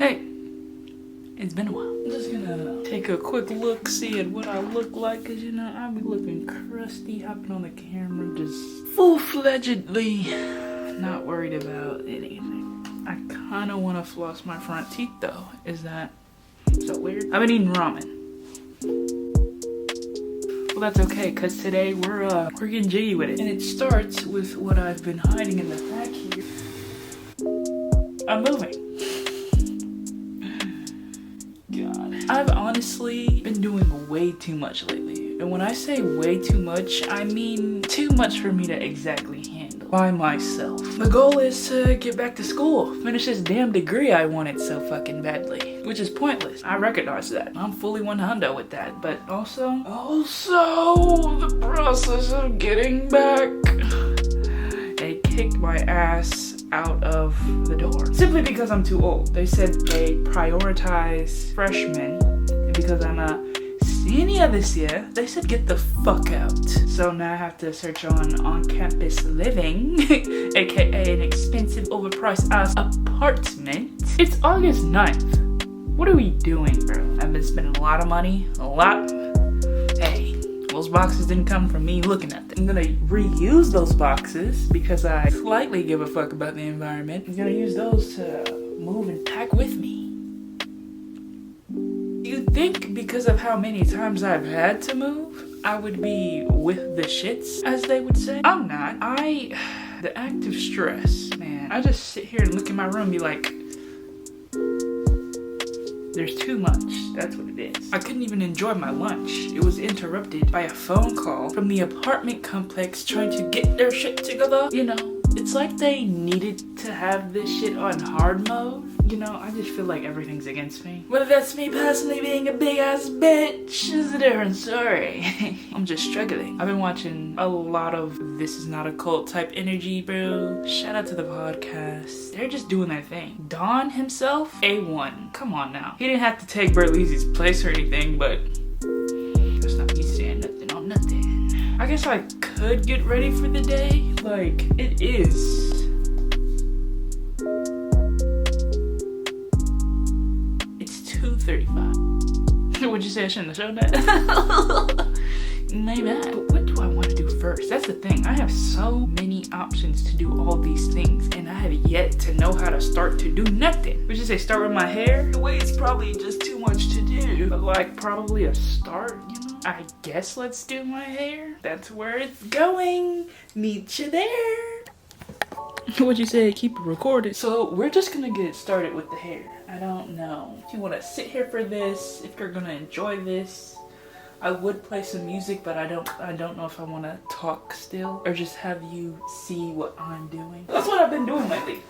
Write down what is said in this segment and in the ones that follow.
Hey, it's been a while. I'm just gonna take a quick look, see at what I look like, cause you know, I be looking crusty, hopping on the camera, just full-fledgedly not worried about anything. I kinda wanna floss my front teeth though. Is that so weird? I've been eating ramen. Well, that's okay, cause today we're getting jiggy with it. And it starts with what I've been hiding in the back here. I'm moving. God. I've honestly been doing way too much lately. And when I say way too much, I mean too much for me to exactly handle by myself. My goal is to get back to school, finish this damn degree I wanted so fucking badly, which is pointless. I recognize that. I'm fully 100 with that, but also the process of getting back. They kicked my ass out of the door simply because I'm too old. They said they prioritize freshmen, and because I'm a senior this year, they said get the fuck out. So now I have to search on-campus living, aka an expensive overpriced ass apartment. It's August 9th. What are we doing, bro? I've been spending a lot of money, Hey, those boxes didn't come from me looking at them. I'm gonna reuse those boxes because I slightly give a fuck about the environment. I'm gonna use those to move and pack with me. You'd think because of how many times I've had to move, I would be with the shits, as they would say. I'm not. The act of stress, man. I just sit here and look in my room and be like, there's too much. That's what it is. I couldn't even enjoy my lunch. It was interrupted by a phone call from the apartment complex trying to get their shit together. You know, it's like they needed to have this shit on hard mode. You know, I just feel like everything's against me. Whether that's me personally being a big ass bitch is a different story. I'm just struggling. I've been watching a lot of This Is Not a Cult type energy, bro. Shout out to the podcast. They're just doing their thing. Don himself, A1. Come on now. He didn't have to take Berlizzi's place or anything, but that's not me saying nothing on nothing. I guess I could get ready for the day. Like, it is it's 2:35. Would you say I shouldn't have shown that? My bad. But what do I want to do first? That's the thing. I have so many options to do all these things, and I have yet to know how to start to do nothing. Would you say start with my hair? The way it's probably just too much to do. But like probably a start, you know? I guess let's do my hair. That's where it's going. Meet you there. What'd you say? Keep it recorded. So we're just gonna get started with the hair. I don't know if you want to sit here for this, if you're gonna enjoy this. I would play some music, but I don't know if I want to talk still or just have you see what I'm doing. That's what I've been doing lately.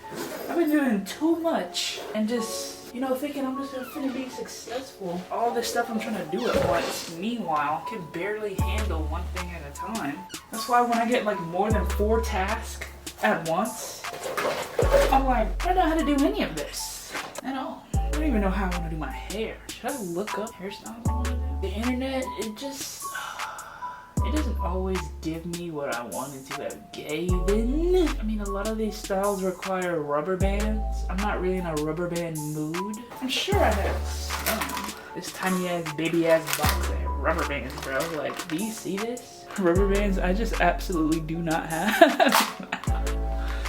I've been doing too much and just, you know, thinking I'm just gonna be successful. All this stuff I'm trying to do at once. Meanwhile, I can barely handle one thing at a time. That's why when I get like more than 4 tasks at once, I'm like, I don't know how to do any of this at all. I don't even know how I want to do my hair. Should I look up hairstyles I want to do? The internet, it doesn't always give me what I wanted to have given. I mean, a lot of these styles require rubber bands. I'm not really in a rubber band mood. I'm sure I have some. This tiny ass, baby ass box of rubber bands, bro. Like, do you see this? Rubber bands I just absolutely do not have.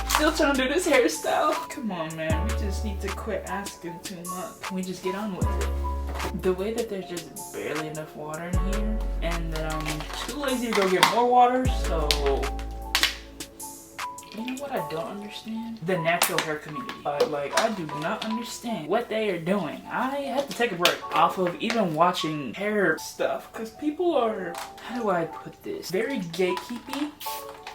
Still trying to do this hairstyle. Come on, man. We just need to quit asking too much. Can we just get on with it? The way that there's just barely enough water in here, and that I'm too lazy to go get more water, so you know what I don't understand? The natural hair community. Like, I do not understand what they are doing. I have to take a break off of even watching hair stuff, because people are, how do I put this? Very gatekeepy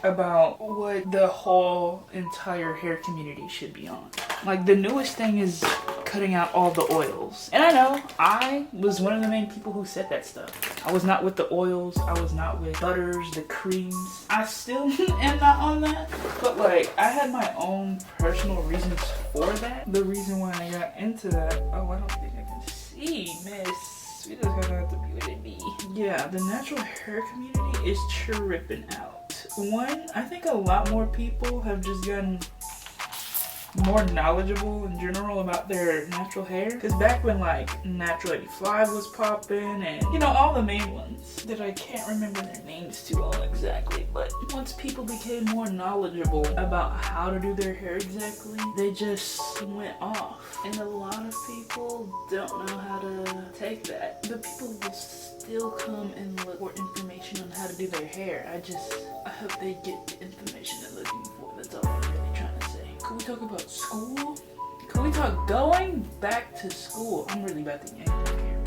about what the whole entire hair community should be on. Like, the newest thing is cutting out all the oils. And I know, I was one of the main people who said that stuff. I was not with the oils, I was not with butters, the creams. I still am not on that. But like, I had my own personal reasons for that. The reason why I got into that, oh, I don't think I can see, miss. We just gotta have to be with it be. Yeah, the natural hair community is tripping out. One, I think a lot more people have just gotten more knowledgeable in general about their natural hair. Because back when like Natural 85 was popping and you know all the main ones that I can't remember their names too well exactly, but once people became more knowledgeable about how to do their hair exactly, they just went off. And a lot of people don't know how to take that. But people will still come and look for information on how to do their hair. I hope they get the information they're looking for. That's all I'm really trying to say. Can we talk about school? Can we talk going back to school? I'm really about to yank my hair.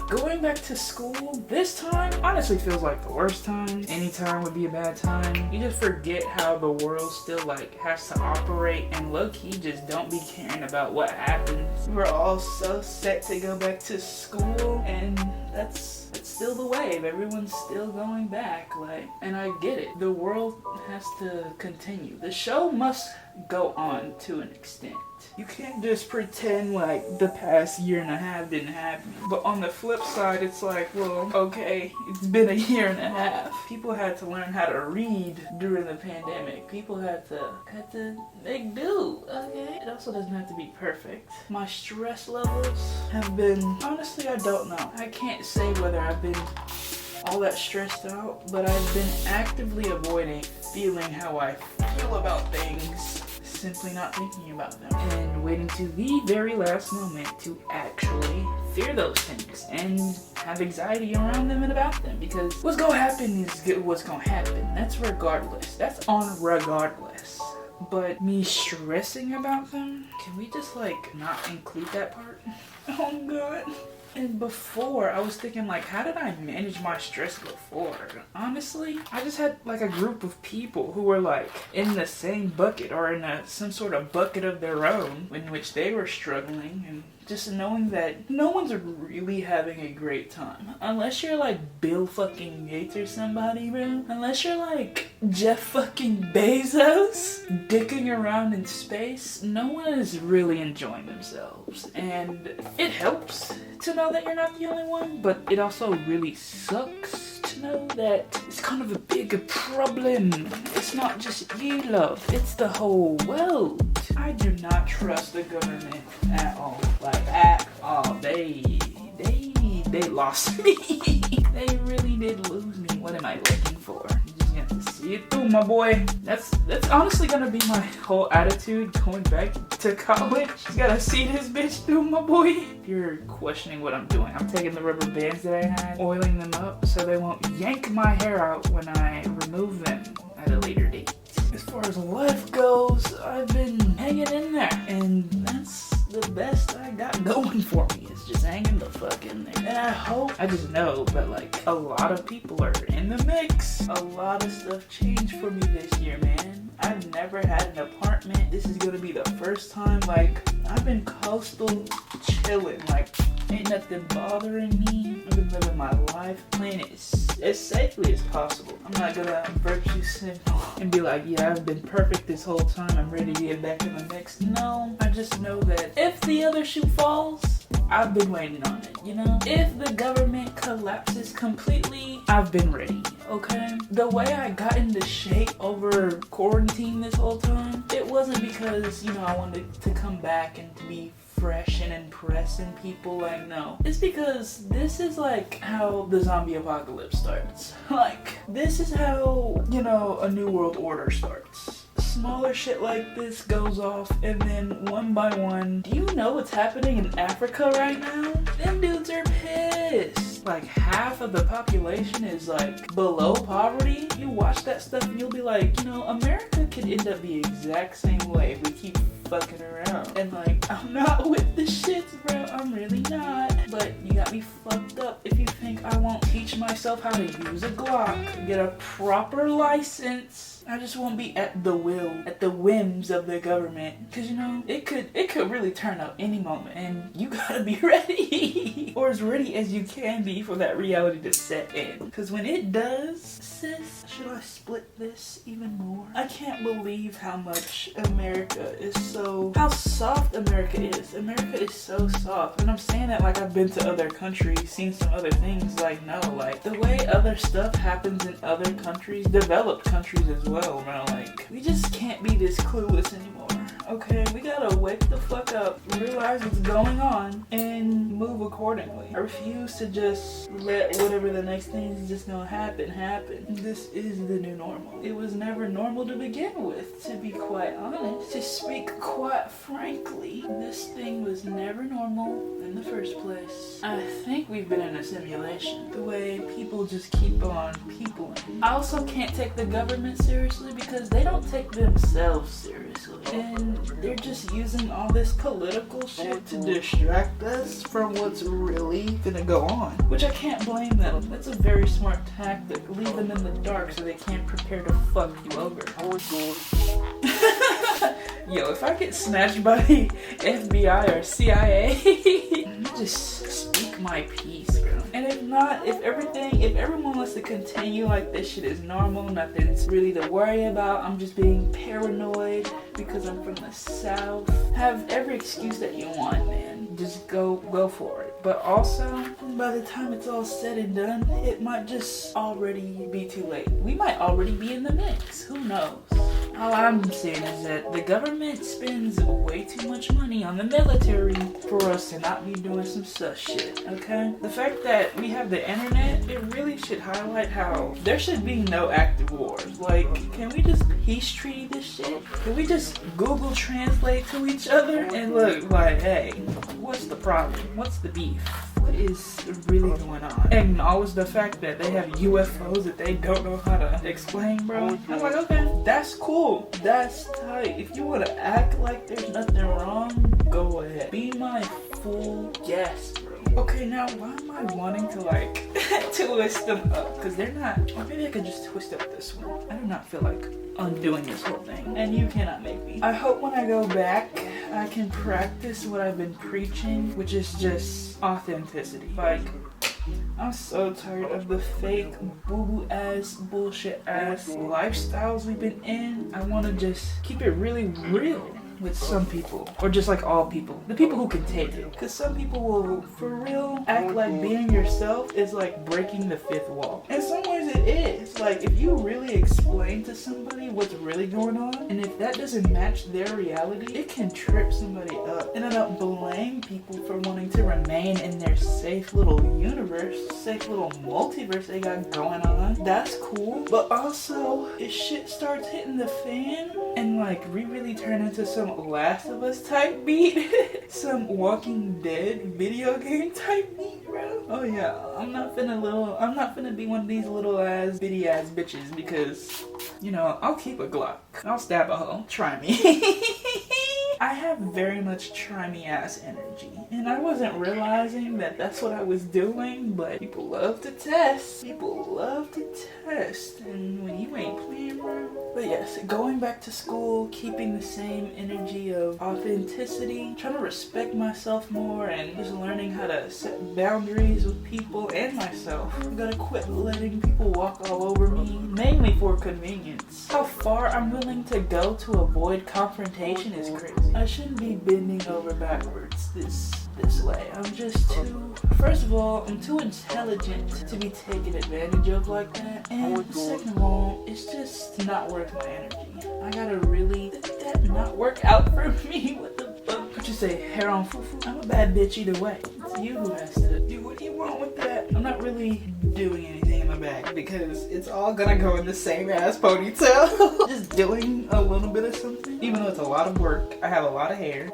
Going back to school this time honestly feels like the worst time. Any time would be a bad time. You just forget how the world still like has to operate and low-key just don't be caring about what happens. We're all so set to go back to school and that's still the wave. Everyone's still going back, like, and I get it. The world has to continue. The show must go on to an extent. You can't just pretend like the past year and a half didn't happen. But on the flip side, it's like, well, okay, it's been a year and a half. People had to learn how to read during the pandemic. People had to make do, okay? It also doesn't have to be perfect. My stress levels have been, honestly, I don't know. I can't say whether I've been all that stressed out, but I've been actively avoiding feeling how I feel about things, simply not thinking about them, and waiting to the very last moment to actually fear those things and have anxiety around them and about them, because what's gonna happen is what's gonna happen. That's regardless. That's on regardless. But me stressing about them, can we just like not include that part? Oh god. And before, I was thinking like, how did I manage my stress before? Honestly, I just had like a group of people who were like in the same bucket or in some sort of bucket of their own in which they were struggling, and just knowing that no one's really having a great time. Unless you're like Bill fucking Gates or somebody, bro. Unless you're like Jeff fucking Bezos dicking around in space, no one is really enjoying themselves. And it helps to know that you're not the only one, but it also really sucks to know that it's kind of a big problem. It's not just you, love. It's the whole world. I do not trust the government at all. Like, at all. They lost me. They really did lose me. What am I looking for? You just have to see it through, my boy. That's honestly gonna be my whole attitude going back to college. Just gotta see this bitch through, my boy. If you're questioning what I'm doing, I'm taking the rubber bands that I had, oiling them up so they won't yank my hair out when I remove them at a later date. As far as life goes, I've been hanging in there, and that's the best I got going for me. It's just hanging the fuck in there. And I just know that like a lot of people are in the mix. A lot of stuff changed for me this year, man. I've never had an apartment. This is gonna be the first time. Like, I've been coastal chilling. Like, ain't nothing bothering me. I've been living my life, playing it as safely as possible. I'm not gonna virtue signal and be like, yeah, I've been perfect this whole time. I'm ready to get back in the mix. No, I just know that if the other shoe falls, I've been waiting on it, you know? If the government collapses completely, I've been ready, okay? The way I got into shape over quarantine this whole time, it wasn't because, you know, I wanted to come back and to be fresh and impressing people, like, no. It's because this is like how the zombie apocalypse starts. Like, this is how, you know, a new world order starts. Smaller shit like this goes off, and then one by one, do you know what's happening in Africa right now? Them dudes are pissed. Like, half of the population is like below poverty. You watch that stuff and you'll be like, you know, America could end up the exact same way if we keep fucking around. And like, I'm not with the shits, bro. I'm really not. But you got me fucked up if you think I won't teach myself how to use a Glock, get a proper license. I just won't be at the whims of the government. Cause you know, it could really turn up any moment, and you gotta be ready. Or as ready as you can be for that reality to set in. Cause when it does, sis, should I split this even more? I can't believe how much America is how soft America is. America is so soft. And I'm saying that like I've been to other countries, seen some other things. Like, no, like the way other stuff happens in other countries, developed countries as well, bro. Like, we just can't be this clueless anymore. Okay, we gotta wake the fuck up, realize what's going on, and move accordingly. I refuse to just let whatever the next thing is just gonna happen. This is the new normal. It was never normal to begin with, to be quite honest. To speak quite frankly, this thing was never normal in the first place. I think we've been in a simulation. The way people just keep on peopling. I also can't take the government seriously because they don't take themselves seriously. And they're just using all this political shit to distract us from what's really gonna go on. Which I can't blame them. That's a very smart tactic. Leave them in the dark so they can't prepare to fuck you over. Yo, if I get snatched by the FBI or CIA, just speak my piece, bro. And if not, if everyone wants to continue like this shit is normal, nothing's really to worry about, I'm just being paranoid because I'm from the South, have every excuse that you want, man. Just go for it. But also, by the time it's all said and done, it might just already be too late. We might already be in the mix. Who knows? All I'm saying is that the government spends way too much money on the military for us to not be doing some sus shit, okay? The fact that we have the internet, it really should highlight how there should be no active wars. Like, can we just peace treaty this shit? Can we just Google Translate to each other and look like, hey, what's the problem? What's the beef? What is really going on? And always the fact that they have UFOs that they don't know how to explain, bro. I'm like, okay, that's cool. That's tight. If you want to act like there's nothing wrong, go ahead. Be my full guest, bro. Okay, now why am I wanting to like twist them up? Because they're not, or maybe I could just twist up this one. I do not feel like undoing this whole thing. And you cannot make me. I hope when I go back, I can practice what I've been preaching, which is just authenticity. Like, I'm so tired of the fake boo-boo ass, bullshit ass lifestyles we've been in. I want to just keep it really real with some people, or just like all people, the people who can take it. Because some people will, for real, act like being yourself is like breaking the fifth wall. In some ways it is. Like, if you really explain to somebody what's really going on, and if that doesn't match their reality, it can trip somebody up. And I don't blame people for wanting to remain in their safe little universe, safe little multiverse they got going on. That's cool. But also, if shit starts hitting the fan, and like we really turn into some Last of Us type beat, some Walking Dead video game type beat, bro. Oh yeah, I'm not finna be one of these little ass bitty ass bitches because, you know, I'll keep a Glock. I'll stab a hoe. Try me. I have very much try me ass energy, and I wasn't realizing that that's what I was doing, but people love to test. People love to test, and when you ain't playing, bro. But yes, going back to school, keeping the same energy of authenticity, trying to respect myself more, and just learning how to set boundaries with people and myself. I'm gonna quit letting people walk all over me, mainly for convenience. How far I'm willing to go to avoid confrontation is crazy. I shouldn't be bending over backwards this way. I'm just too, first of all, I'm too intelligent to be taken advantage of like that. And second of all, it's just not worth my energy. I gotta really let that not work out for me. What the fuck? What you say, hair on fufu? I'm a bad bitch either way. It's you who has to do what you want with that. I'm not really doing anything in my bag because it's all gonna go in the same ass ponytail. Just doing a little bit of something. Even though it's a lot of work, I have a lot of hair.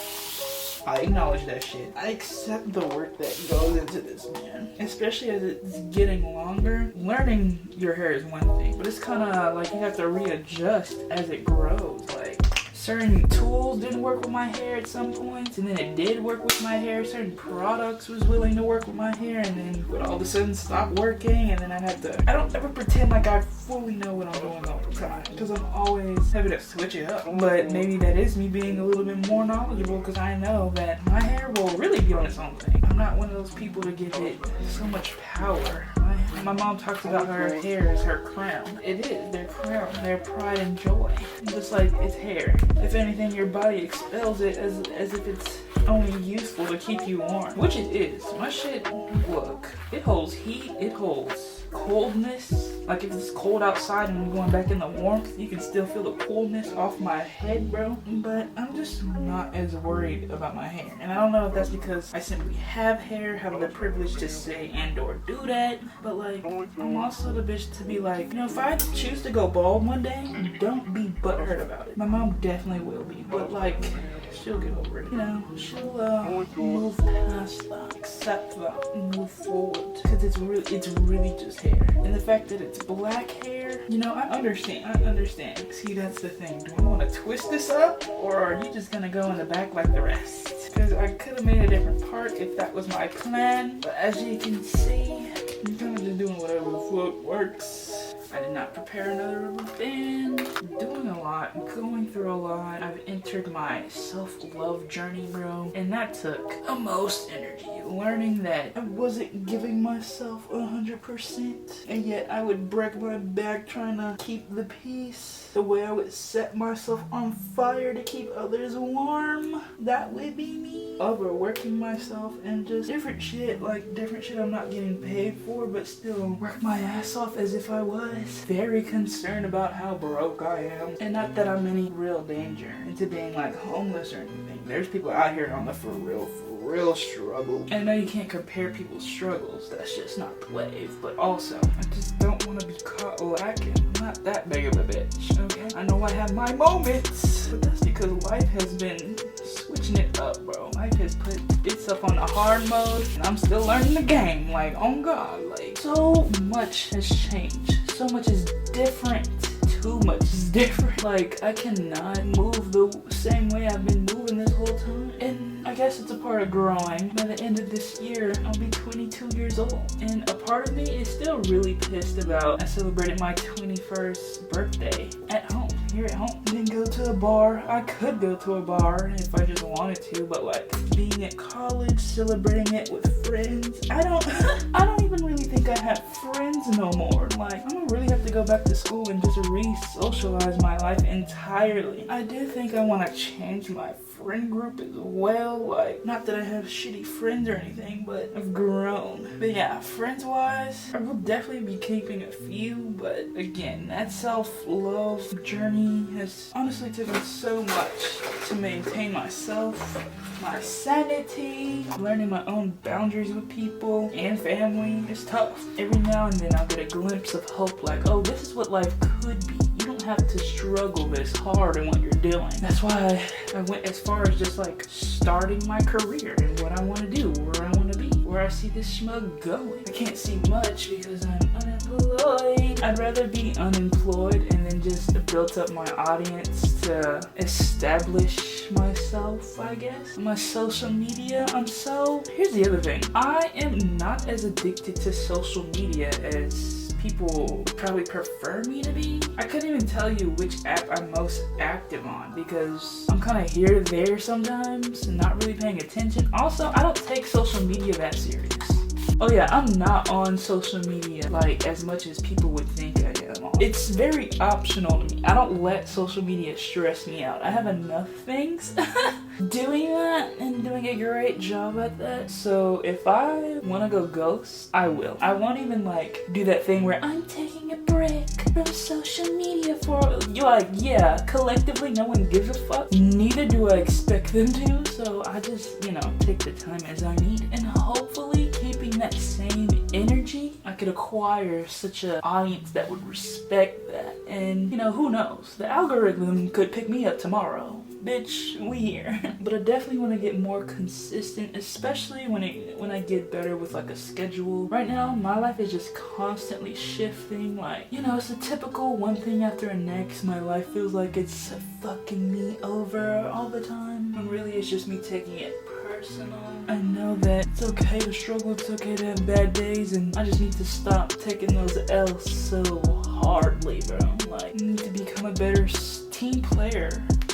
I acknowledge that shit. I accept the work that goes into this, man. Especially as it's getting longer. Learning your hair is one thing, but it's kind of like you have to readjust as it grows. Like, certain tools didn't work with my hair at some points, and then it did work with my hair. Certain products was willing to work with my hair, and then would all of a sudden stop working, and then I'd have to, I don't ever pretend like I fully know what I'm doing all the time, because I'm always having to switch it up. But maybe that is me being a little bit more knowledgeable, because I know that my hair will really be on its own thing. I'm not one of those people to give it so much power. My My mom talks about her hair as her crown. It is their crown, their pride and joy. Just like it's hair. If anything, your body expels it as if it's only useful to keep you warm, which it is. My shit, look, it holds heat, it holds coldness. Like if it's cold outside and I'm going back in the warmth, you can still feel the coolness off my head, bro. But I'm just not as worried about my hair. And I don't know if that's because I simply have hair, have the privilege to say and or do that. But like, I'm also the bitch to be like, you know, if I choose to go bald one day, don't be butthurt about it. My mom definitely will be, but like, she'll get over it. You know, she'll move past that, accept that, and move forward. Cause it's really just hair. And the fact that it's black hair, you know, I understand. See, that's the thing. Do I want to twist this up, or are you just gonna go in the back like the rest? Because I could have made a different part if that was my plan. But as you can see, I'm kind of just doing whatever the fuck works. I did not prepare another rubber band. I'm doing a lot. I'm going through a lot. I've entered my self-love journey, bro. And that took the most energy. Learning that I wasn't giving myself 100%. And yet I would break my back trying to keep the peace. The way I would set myself on fire to keep others warm. That would be me. Overworking myself and just different shit. Like different shit I'm not getting paid for, but still work my ass off as if I was. Very concerned about how broke I am. And not that I'm any real danger into being like homeless or anything. There's people out here on the for real struggle. And I know you can't compare people's struggles. That's just not the wave. But also, I just don't want to be caught lacking. I'm not that big of a bitch, okay? I know I have my moments, but that's because life has been switching it up, bro. Life has put itself on the hard mode, and I'm still learning the game. Like, oh God, like, so much has changed. So much is different. Too much is different. Like, I cannot move the same way I've been moving this whole time. And I guess it's a part of growing. By the end of this year, I'll be 22 years old. And a part of me is still really pissed about I celebrated my 21st birthday at home. Here at home. Didn't go to a bar. I could go to a bar if I just wanted to, but like being at college, celebrating it with friends. I don't even really think I have friends no more. Like, I'm gonna really have to go back to school and just re-socialize my life entirely. I do think I want to change my friend group as well. Like, not that I have shitty friends or anything, but I've grown. But yeah, friends-wise, I will definitely be keeping a few, but again, that self-love journey has honestly taken so much to maintain myself, my sanity, learning my own boundaries with people and family. It's tough. Every now and then I'll get a glimpse of hope, like, oh, this is what life could be. You don't have to struggle this hard in what you're doing. That's why I went as far as just like starting my career and what I want to do, where I want to be, where I see this schmug going. I can't see much because I'm unemployed. I'd rather be unemployed and then just built up my audience to establish myself, I guess. My social media, here's the other thing. I am not as addicted to social media as people probably prefer me to be. I couldn't even tell you which app I'm most active on because I'm kind of here, there sometimes and not really paying attention. Also, I don't take social media that serious. Oh yeah, I'm not on social media like as much as people would think I am on. It's very optional to me. I don't let social media stress me out. I have enough things doing that and doing a great job at that. So if I want to go ghost, I will. I won't even like do that thing where I'm taking a break from social media for, you're like, yeah, collectively no one gives a fuck. Neither do I expect them to. So I just, you know, take the time as I need, and hopefully keeping that same energy, I could acquire such an audience that would respect that. And you know, who knows? The algorithm could pick me up tomorrow. Bitch, we here. But I definitely want to get more consistent, especially when I get better with like a schedule. Right now, my life is just constantly shifting. Like, you know, it's a typical one thing after the next. My life feels like it's fucking me over all the time. And really, it's just me taking it personal. I know that it's okay to struggle, it's okay to have bad days, and I just need to stop taking those L's so hardly, bro. Like, I need to become a better team player,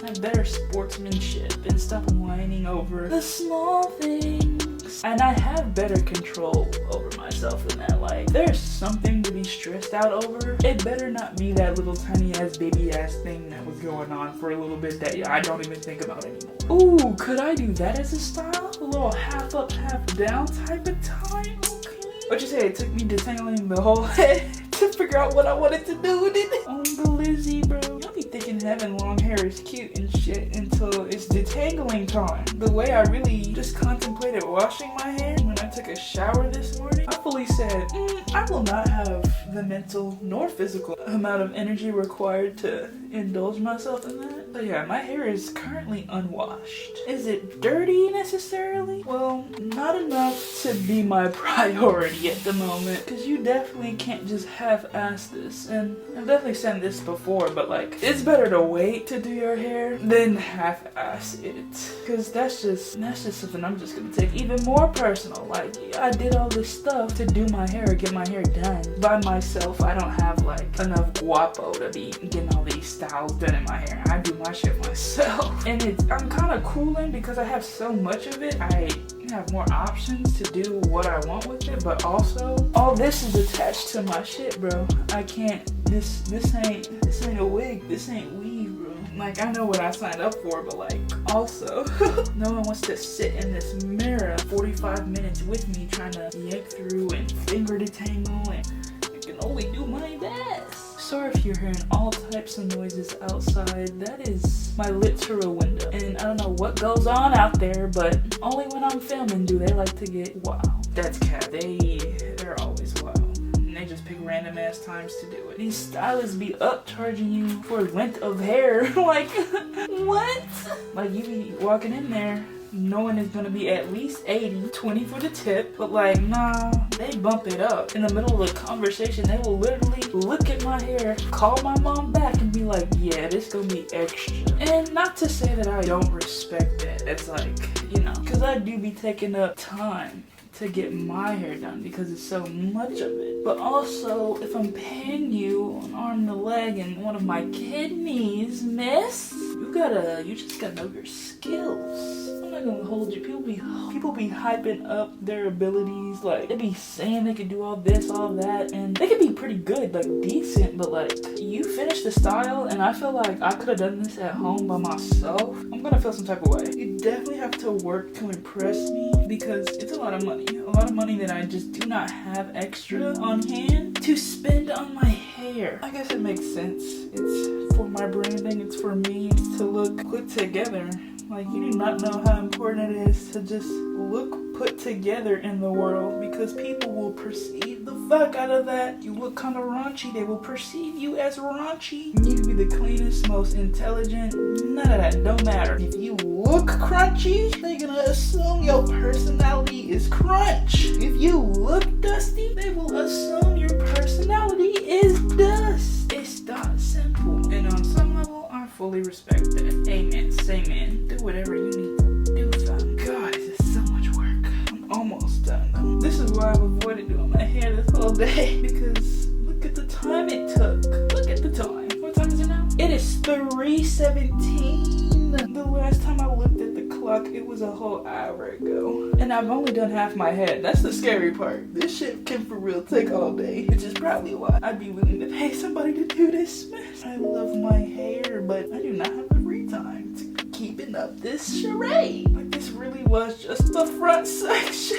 have better sportsmanship, and stop whining over the small things. And I have better control over myself than that. Like, there's something to be stressed out over. It better not be that little tiny ass baby ass thing that was going on for a little bit that I don't even think about anymore. Ooh, could I do that as a style? A little half up, half down type of time? Okay. What you say? It took me detangling the whole head to figure out what I wanted to do with it. Uncle Lizzie, bro. Y'all be thinking having long hair is cute and shit until it's detangling time. The way I really just contemplated washing my hair when I took a shower this morning, I fully said, I will not have the mental nor physical amount of energy required to indulge myself in that. So yeah, my hair is currently unwashed. Is it dirty necessarily? Well, not enough to be my priority at the moment, because you definitely can't just half-ass this. And I've definitely said this before, but like, it's better to wait to do your hair than half-ass it, because that's just something I'm just gonna take even more personal. Like, I did all this stuff to do my hair, get my hair done by myself. I don't have like enough guapo to be getting all these styles done in my hair. I do my shit myself, and I'm kind of cooling because I have so much of it. I have more options to do what I want with it, but also all this is attached to my shit, bro. I can't. This ain't a wig. This ain't weave, bro. Like, I know what I signed up for, but like, also, no one wants to sit in this mirror 45 minutes with me trying to yank through and finger detangle, and I can only do my best. Sorry if you're hearing all types of noises outside. That is my literal window. And I don't know what goes on out there, but only when I'm filming do they like to get wild. That's cat. They're always wild. And they just pick random ass times to do it. These stylists be upcharging you for length of hair. Like, what? Like, you be walking in there knowing it's gonna be at least 80, 20 for the tip, but like, nah, they bump it up. In the middle of the conversation, they will literally look at my hair, call my mom back, and be like, yeah, this gonna be extra. And not to say that I don't respect that. It's like, you know, because I do be taking up time to get my hair done because it's so much of it. But also, if I'm paying you an arm and a leg and one of my kidneys, miss, you just gotta know your skills. I'm not gonna hold you. People be hyping up their abilities. Like, they be saying they can do all this, all that, and they can be pretty good, like decent, but like, you finish the style and I feel like I could have done this at home by myself, I'm gonna feel some type of way. You definitely have to work to impress me because it's a lot of money. A lot of money that I just do not have extra on hand to spend on my hair. I guess it makes sense. It's for my branding, it's for me, it's to look put together. Like, you do not know how important it is to just look put together in the world, because people will perceive the fuck out of that. You look kind of raunchy, they will perceive you as raunchy. You can be the cleanest, most intelligent, none of that don't matter. If you look crunchy, they're gonna assume your personality is crunch. If you look dusty, they will assume your personality is dust. It's that simple. And on some level, I fully respect that. Amen. Say man. Do whatever you need to do, fam. God, this is so much work. I'm almost done though. This is why I've avoided doing my hair this whole day. Because look at the time it took. Look at the time. What time is it now? It is 3:17. The last time I looked at the clock, it was a whole hour ago. And I've only done half my head. That's the scary part. This shit can for real take all day. Which is probably why I'd be willing to pay somebody to do this mess. I love my hair, but I do not have the free time to be keeping up this charade. Like, this really was just the front section.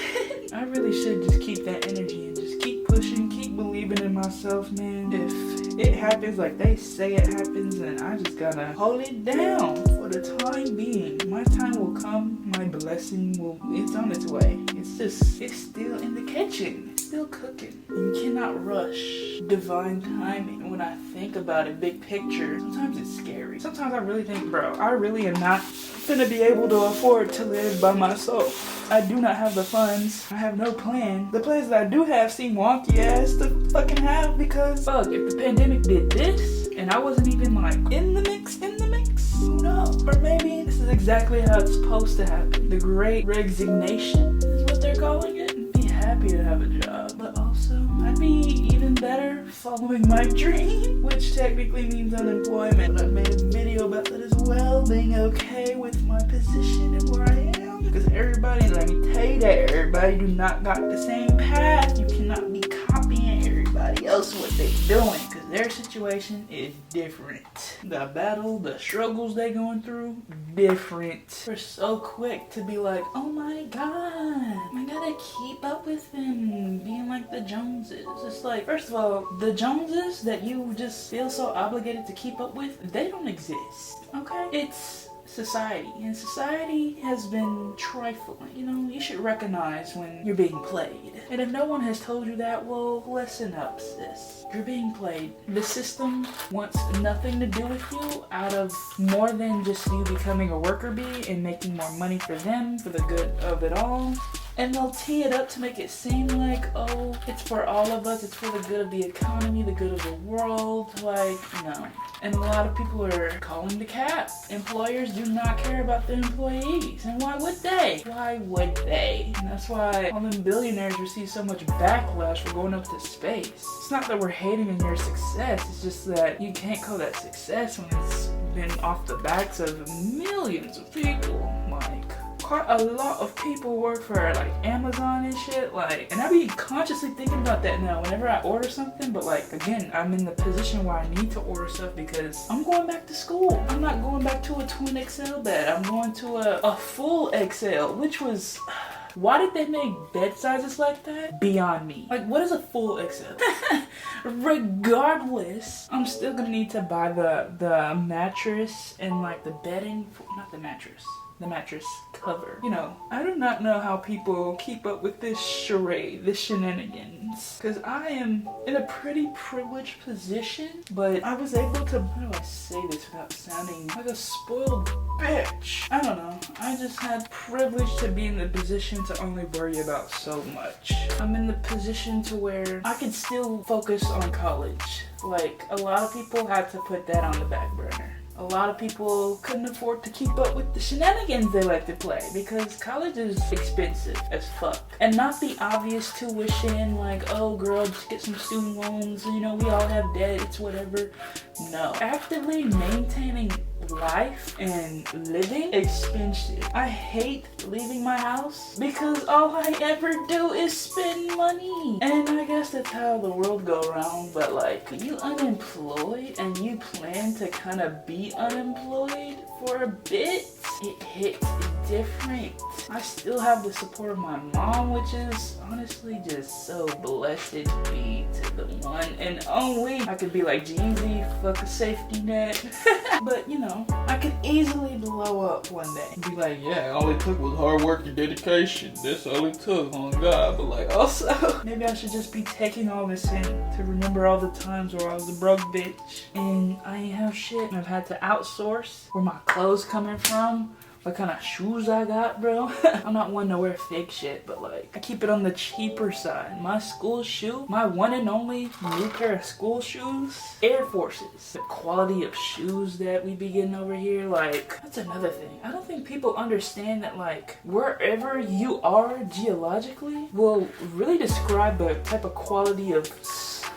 I really should just keep that energy and just keep pushing, keep believing in myself, man. If it happens like they say it happens, and I just gotta hold it down for the time being. My time will come, my blessing it's on its way. It's still in the kitchen. It's still cooking. You cannot rush divine timing. When I think about it, big picture, sometimes it's scary. Sometimes I really think, bro, I really am not gonna be able to afford to live by myself. I do not have the funds. I have no plan. The plans that I do have seem wonky ass to fucking have, because fuck, if the pandemic did this and I wasn't even like in the mix, who knows? Or maybe this is exactly how it's supposed to happen. The great resignation is what they're calling it. I'd be happy to have a job, but also I'd be even better following my dream, which technically means unemployment. But I've made a video about that as well, being okay with my position and where I am. Because everybody, let me tell you that everybody do not got the same path. You cannot be copying everybody else what they doing, because their situation is different. The battle, the struggles they going through, different. We're so quick to be like, oh my god, I gotta keep up with them, being like the Joneses. It's like, first of all, the Joneses that you just feel so obligated to keep up with, they don't exist, okay? It's society, and society has been trifling. You know, you should recognize when you're being played. And if no one has told you that, well, listen up, sis. You're being played. The system wants nothing to do with you out of more than just you becoming a worker bee and making more money for them, for the good of it all. And they'll tee it up to make it seem like, oh, it's for all of us, it's for the good of the economy, the good of the world. Like, no. And a lot of people are calling the cap. Employers do not care about their employees. And why would they? Why would they? And that's why all them billionaires receive so much backlash for going up to space. It's not that we're hating on your success, it's just that you can't call that success when it's been off the backs of millions of people. Like, quite a lot of people work for like Amazon and shit, like, and I be consciously thinking about that now whenever I order something. But like, again, I'm in the position where I need to order stuff because I'm going back to school. I'm not going back to a twin XL bed. I'm going to a full XL, which was, why did they make bed sizes like that? Beyond me. Like, what is a full XL? Regardless, I'm still gonna need to buy the mattress and like the bedding, not the mattress cover. You know, I do not know how people keep up with this charade, this shenanigans, because I am in a pretty privileged position, but I was able to, how do I say this without sounding like a spoiled bitch? I don't know. I just had privilege to be in the position to only worry about so much. I'm in the position to where I can still focus on college. Like, a lot of people had to put that on the back burner. A lot of people couldn't afford to keep up with the shenanigans they like to play because college is expensive as fuck. And not the obvious tuition like, oh girl, just get some student loans, you know, we all have debt, it's whatever. No. Actively maintaining life and living expensive. I hate leaving my house because all I ever do is spend money. And I guess that's how the world go around, but like, you unemployed and you plan to kind of be unemployed for a bit, it hits different. I still have the support of my mom, which is honestly just so blessed to be to the one and only. I could be like Jeezy, fuck a safety net. But you know, I could easily blow up one day and be like, yeah, all it took was hard work and dedication. That's all it took, on God. But like, also, maybe I should just be taking all this in to remember all the times where I was a broke bitch and I ain't have shit and I've had to outsource where my clothes coming from, what kind of shoes I got, bro. I'm not one to wear fake shit, but like, I keep it on the cheaper side. My school shoe, my one and only new pair of school shoes, Air Forces. The quality of shoes that we be getting over here, like, that's another thing. I don't think people understand that like, wherever you are geologically will really describe the type of quality of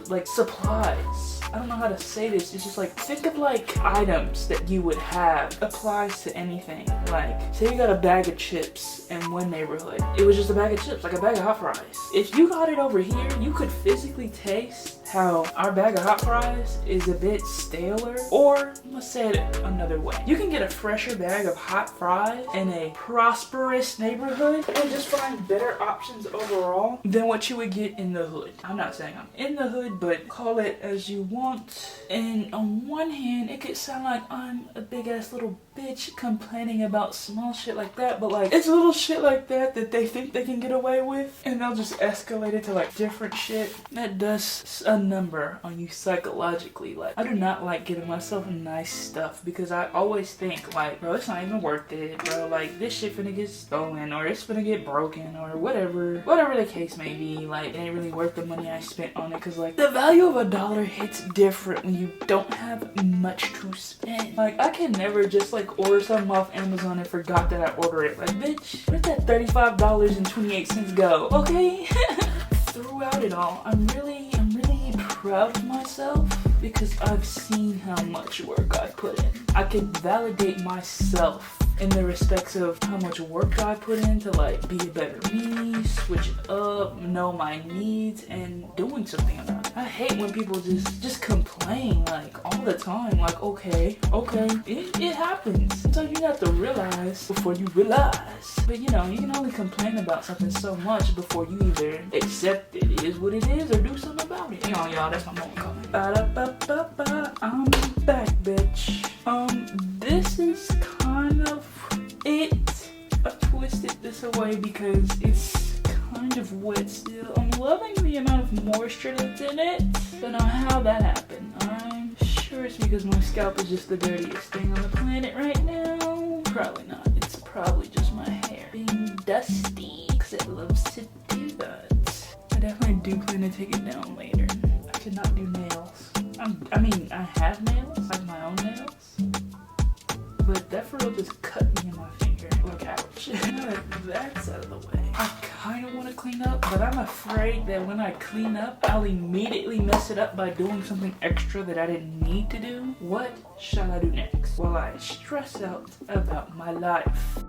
like supplies. I don't know how to say this. It's just like, think of like items that you would have applies to anything. Like, say you got a bag of chips in one neighborhood. It was just a bag of chips, like a bag of hot fries. If you got it over here, you could physically taste how our bag of hot fries is a bit staler. Or let's say it another way. You can get a fresher bag of hot fries in a prosperous neighborhood and just find better options overall than what you would get in the hood. I'm not saying I'm in the hood, but call it as you want. And on one hand, it could sound like I'm a big ass little bitch complaining about small shit like that, but like, it's little shit like that that they think they can get away with, and they'll just escalate it to like different shit. That does a number on you psychologically. Like, I do not like getting myself nice stuff because I always think like, bro, it's not even worth it, bro. Like, this shit finna get stolen or it's finna get broken or whatever the case may be. Like, it ain't really worth the money I spent on it, because like, the value of $1 hits different when you don't have much to spend. Like, I can never just like order something off Amazon and forgot that I ordered it. Like, bitch, where'd that $35.28 go? Okay. Throughout it all, I'm really proud of myself because I've seen how much work I put in. I can validate myself in the respects of how much work I put in to like be a better me, switch it up, know my needs, and doing something about it. I hate when people just complain like all the time. Like, okay, it happens. Sometimes you have to realize before you realize. But you know, you can only complain about something so much before you either accept it is what it is or do something about it. You know, y'all, that's my moment coming. Ba-da-ba-ba-ba, I'm back, bitch. This is kind of it. I twisted this away because it's kind of wet still. I'm loving the amount of moisture that's in it. Don't know how that happened. I'm sure it's because my scalp is just the dirtiest thing on the planet right now. Probably not. It's probably just my hair being dusty because it loves to do that. I definitely do plan to take it down later. I could not do nails. I mean, I have nails, like my own nails. But that for real just cut me in my finger. Look, ouch. Now that that's out of the way, I kind of want to clean up, but I'm afraid that when I clean up, I'll immediately mess it up by doing something extra that I didn't need to do. What shall I do next? While I stress out about my life.